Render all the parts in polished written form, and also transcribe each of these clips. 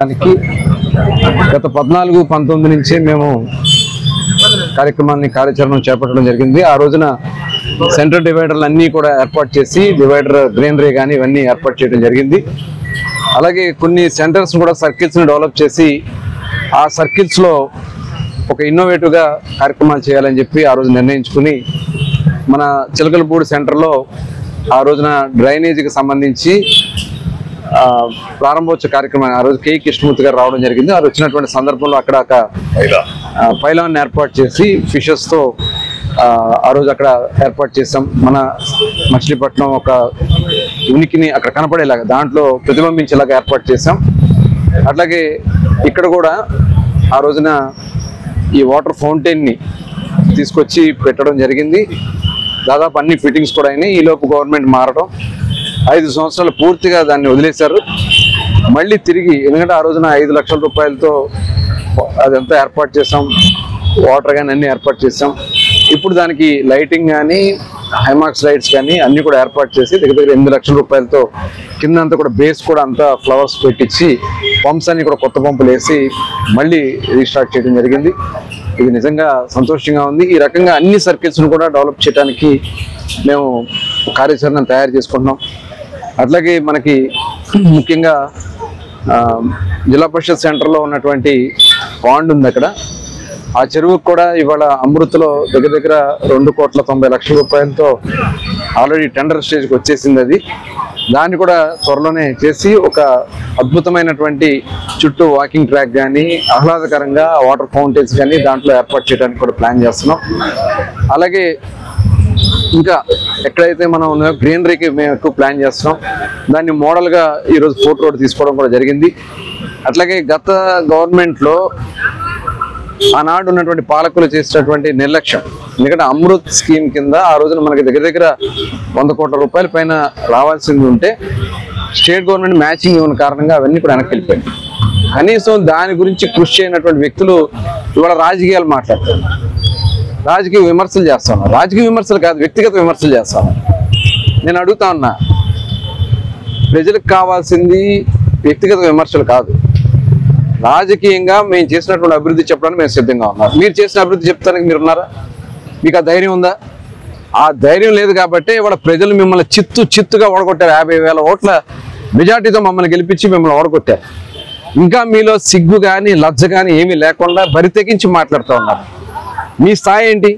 గత 14-19 నుంచి మేము కార్యాచరణ చేపట్టడం జరిగింది. ఆ రోజున సెంటర్ డివైడర్లు అన్నీ కూడా ఏర్పాటు చేసి డివైడర్ గ్రీనరీ కానీ ఇవన్నీ ఏర్పాటు చేయడం జరిగింది. అలాగే కొన్ని సెంటర్స్ కూడా సర్కిల్స్ని డెవలప్ చేసి ఆ సర్కిల్స్లో ఒక ఇన్నోవేటివ్గా కార్యక్రమాలు చేయాలని చెప్పి ఆ రోజు నిర్ణయించుకుని మన చిలకలపూడి సెంటర్లో ఆ రోజున డ్రైనేజీకి సంబంధించి ప్రారంభోత్సవ కార్యక్రమం ఆ రోజు కే కృష్ణమూర్తి గారు రావడం జరిగింది. ఆ వచ్చినటువంటి సందర్భంలో అక్కడ ఒక పైలాన్ ఏర్పాటు చేసి ఫిషెస్తో ఆ రోజు అక్కడ ఏర్పాటు చేసాం. మన మచిలీపట్నం ఒక ఉనికిని అక్కడ కనపడేలాగా దాంట్లో ప్రతిబింబించేలాగా ఏర్పాటు చేసాం. అట్లాగే ఇక్కడ కూడా ఆ రోజున ఈ వాటర్ ఫౌంటైన్ని తీసుకొచ్చి పెట్టడం జరిగింది. దాదాపు అన్ని ఫిట్టింగ్స్ కూడా అయినాయి. ఈలోపు గవర్నమెంట్ మారడం 5 సంవత్సరాలు పూర్తిగా దాన్ని వదిలేశారు. మళ్ళీ తిరిగి ఎందుకంటే ఆ రోజున 5 లక్షల రూపాయలతో అదంతా ఏర్పాటు చేసాం, వాటర్ కానీ అన్నీ ఏర్పాటు చేసాం. ఇప్పుడు దానికి లైటింగ్ కానీ హైమాక్స్ లైట్స్ కానీ అన్నీ కూడా ఏర్పాటు చేసి దగ్గర 8 లక్షల రూపాయలతో కిందంతా కూడా బేస్ కూడా అంతా ఫ్లవర్స్ పెట్టించి పంప్స్ అన్ని కూడా కొత్త పంపులు వేసి మళ్ళీ రీస్టార్ట్ చేయడం జరిగింది. ఇది నిజంగా సంతోషంగా ఉంది. ఈ రకంగా అన్ని సర్కిల్స్ను కూడా డెవలప్ చేయడానికి మేము కార్యాచరణ తయారు చేసుకుంటున్నాం. అట్లాగే మనకి ముఖ్యంగా జిల్లా పరిషత్ సెంటర్లో ఉన్నటువంటి పాండ్ ఉంది. అక్కడ ఆ చెరువుకు కూడా ఇవాళ అమృత్లో దగ్గర 2,90,00,000 రూపాయలతో ఆల్రెడీ టెండర్ స్టేజ్కి వచ్చేసింది. అది దాన్ని కూడా త్వరలోనే చేసి ఒక అద్భుతమైనటువంటి చుట్టూ వాకింగ్ ట్రాక్ కానీ ఆహ్లాదకరంగా వాటర్ ఫౌంటైన్స్ కానీ దాంట్లో ఏర్పాటు చేయడానికి కూడా ప్లాన్ చేస్తున్నాం. అలాగే ఇంకా ఎక్కడైతే మనం గ్రీనరీకి మేము ఎక్కువ ప్లాన్ చేస్తున్నాం. దాన్ని మోడల్గా ఈరోజు ఫోర్ట్ రోడ్ తీసుకోవడం కూడా జరిగింది. అట్లాగే గత గవర్నమెంట్లో ఆనాడు ఉన్నటువంటి పాలకులు చేసినటువంటి నిర్లక్ష్యం, ఎందుకంటే అమృత్ స్కీమ్ కింద ఆ రోజున మనకి దగ్గర 100 కోట్ల రూపాయల పైన రావాల్సింది ఉంటే స్టేట్ గవర్నమెంట్ మ్యాచింగ్ ఇవ్వని కారణంగా అవన్నీ కూడా వెనక్కి వెళ్ళిపోయింది. కనీసం దాని గురించి కృషి చేయనటువంటి వ్యక్తులు ఇవాళ రాజకీయాలు మాట్లాడతారు, రాజకీయ విమర్శలు చేస్తాను. రాజకీయ విమర్శలు కాదు, వ్యక్తిగత విమర్శలు చేస్తాను. నేను అడుగుతా ఉన్నా, ప్రజలకు కావాల్సింది వ్యక్తిగత విమర్శలు కాదు, రాజకీయంగా మేము చేసినటువంటి అభివృద్ధి చెప్పడానికి మేము సిద్ధంగా ఉన్నాం. మీరు చేసిన అభివృద్ధి చెప్తానికి మీరు ఉన్నారా? మీకు ఆ ధైర్యం ఉందా? ఆ ధైర్యం లేదు కాబట్టి ఇవాళ ప్రజలు మిమ్మల్ని చిత్తుగా ఓడగొట్టారు. 50,000 ఓట్ల మెజార్టీతో మమ్మల్ని గెలిపించి మిమ్మల్ని ఓడగొట్టారు. ఇంకా మీలో సిగ్గు కానీ లజ్జ కానీ ఏమీ లేకుండా బరితెగించి మాట్లాడుతూ ఉన్నారు. మీ స్థాయి ఏంటి?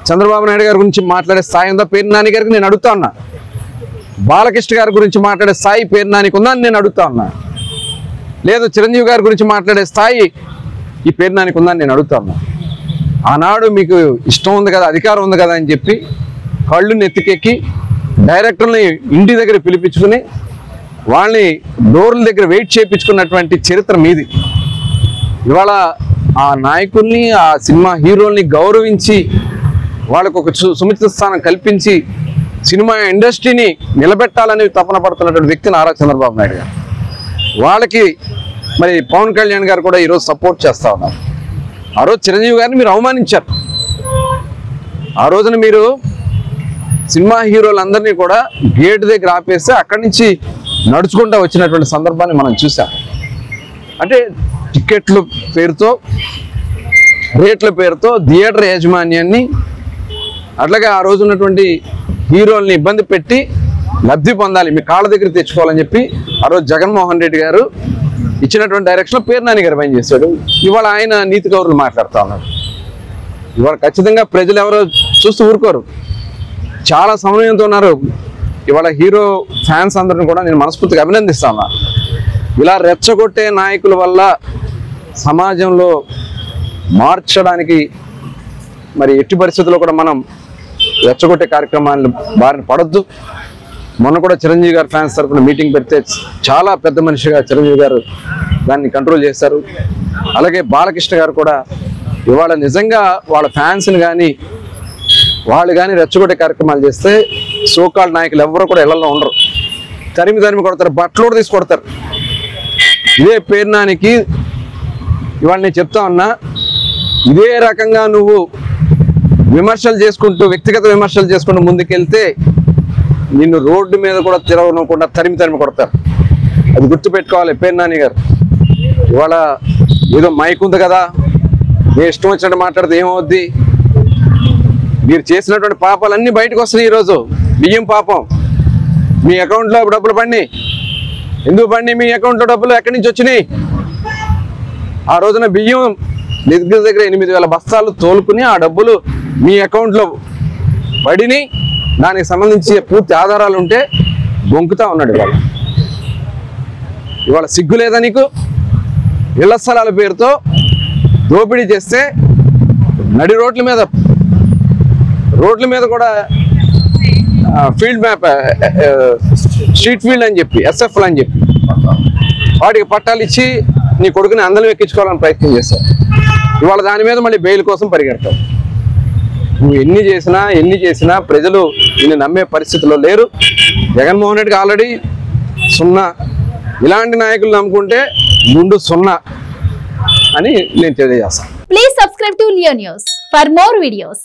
చంద్రబాబు నాయుడు గారి గురించి మాట్లాడే స్థాయి ఉందా పేరు నాని గారికి? నేను అడుగుతా ఉన్నా. బాలకృష్ణ గారి గురించి మాట్లాడే స్థాయి పేరు నానికి ఉందా అని నేను అడుగుతా ఉన్నా. లేదు చిరంజీవి గారి గురించి మాట్లాడే స్థాయి ఈ పేరు నానికి ఉందా అని నేను అడుగుతా ఉన్నా. ఆనాడు మీకు ఇష్టం ఉంది కదా, అధికారం ఉంది కదా అని చెప్పి కళ్ళు నెత్తికెక్కి డైరెక్టర్ని ఇంటి దగ్గర పిలిపించుకుని వాళ్ళని డోర్ల దగ్గర వెయిట్ చేయించుకున్నటువంటి చరిత్ర మీది. ఇవాళ ఆ నాయకుల్ని ఆ సినిమా హీరోల్ని గౌరవించి వాళ్ళకు ఒక సుముచిత స్థానం కల్పించి సినిమా ఇండస్ట్రీని నిలబెట్టాలని తపన పడుతున్నటువంటి వ్యక్తి నారా చంద్రబాబు నాయుడు గారు. వాళ్ళకి మరి పవన్ కళ్యాణ్ గారు కూడా ఈరోజు సపోర్ట్ చేస్తూ ఉన్నారు. ఆ రోజు చిరంజీవి గారిని మీరు అవమానించారు. ఆ రోజున మీరు సినిమా హీరోలందరినీ కూడా గేట్ దగ్గర ఆపేస్తే అక్కడి నుంచి నడుచుకుంటూ వచ్చినటువంటి సందర్భాన్ని మనం చూసాం. అంటే టికెట్ల పేరుతో రేట్ల పేరుతో థియేటర్ యాజమాన్యాన్ని అట్లాగే ఆ రోజు ఉన్నటువంటి హీరోల్ని ఇబ్బంది పెట్టి లబ్ధి పొందాలి, మీ కాళ్ళ దగ్గర తెచ్చుకోవాలని చెప్పి ఆ రోజు జగన్మోహన్ రెడ్డి గారు ఇచ్చినటువంటి డైరెక్షన్లో పేరు నాని గారు పని చేశాడు. ఇవాళ ఆయన నీతి కౌరులు మాట్లాడుతూ ఉన్నారు. ఇవాళ ఖచ్చితంగా ప్రజలు ఎవరో చూస్తూ ఊరుకోరు, చాలా సమయంతో ఉన్నారు. ఇవాళ హీరో ఫ్యాన్స్ అందరిని కూడా నేను మనస్ఫూర్తిగా అభినందిస్తా ఉన్నా. ఇలా రెచ్చగొట్టే నాయకుల వల్ల సమాజంలో మార్చడానికి మరి ఎట్టి పరిస్థితుల్లో కూడా మనం రెచ్చగొట్టే కార్యక్రమాలను బారిన పడొద్దు. మొన్న కూడా చిరంజీవి గారు ఫ్యాన్స్ తరఫున మీటింగ్ పెడితే చాలా పెద్ద మనిషిగా చిరంజీవి గారు దాన్ని కంట్రోల్ చేశారు. అలాగే బాలకృష్ణ గారు కూడా ఇవాళ నిజంగా వాళ్ళ ఫ్యాన్స్ని కానీ వాళ్ళు కానీ రెచ్చగొట్టే కార్యక్రమాలు చేస్తే సోకాల్డ్ నాయకులు ఎవరు కూడా ఇళ్లలో ఉండరు, తరిమి కొడతారు, బట్టలు తీసి కొడతారు. ఇదే పేరు నానికి ఇవాళ నేను చెప్తా ఉన్నా, ఇదే రకంగా నువ్వు విమర్శలు చేసుకుంటూ వ్యక్తిగత విమర్శలు చేసుకుంటూ ముందుకెళ్తే నిన్ను రోడ్డు మీద కూడా తిరగకుండా తరిమి కొడతారు. అది గుర్తుపెట్టుకోవాలి పేరు నాని గారు. ఇవాళ ఏదో మైక్ ఉంది కదా, మీ ఇష్టం వచ్చినట్టు మాట్లాడితే ఏమవుద్ది? మీరు చేసినటువంటి పాపాలన్నీ బయటకు వస్తున్నాయి. ఈరోజు బియ్యం పాపం, మీ అకౌంట్లో డబ్బులు పడినాయి. ఎందుకు పడినాయి? మీ అకౌంట్లో డబ్బులు ఎక్కడి నుంచి వచ్చినాయి? ఆ రోజున బియ్యం దగ్గర 8,000 బస్తాలు తోలుకుని ఆ డబ్బులు మీ అకౌంట్లో పడిని, దానికి సంబంధించి పూర్తి ఆధారాలు ఉంటే బొంకుతా ఉన్నాడు. ఇవాళ సిగ్గు లేదా నీకు? ఇళ్ల స్థలాల పేరుతో దోపిడీ చేస్తే నడి రోడ్ల మీద కూడా ఫీల్డ్ మ్యాప్, స్ట్రీట్ ఫీల్డ్ అని చెప్పి, ఎస్ఎఫ్ఎల్ అని చెప్పి వాటికి పట్టాలు ఇచ్చి నీ కొడుకుని అందరం ఎక్కించుకోవాలని ప్రయత్నం చేశావు. ఇవాళ దాని మీద మళ్ళీ బెయిల్ కోసం పరిగెడతావు. నువ్వు ఎన్ని చేసినా ప్రజలు నిన్ను నమ్మే పరిస్థితిలో లేరు. జగన్మోహన్ రెడ్డికి ఆల్రెడీ 0. ఇలాంటి నాయకులు నమ్ముకుంటే ముందు 0 అని నేను తెలియజేస్తాను. Please subscribe to Leo news for more videos.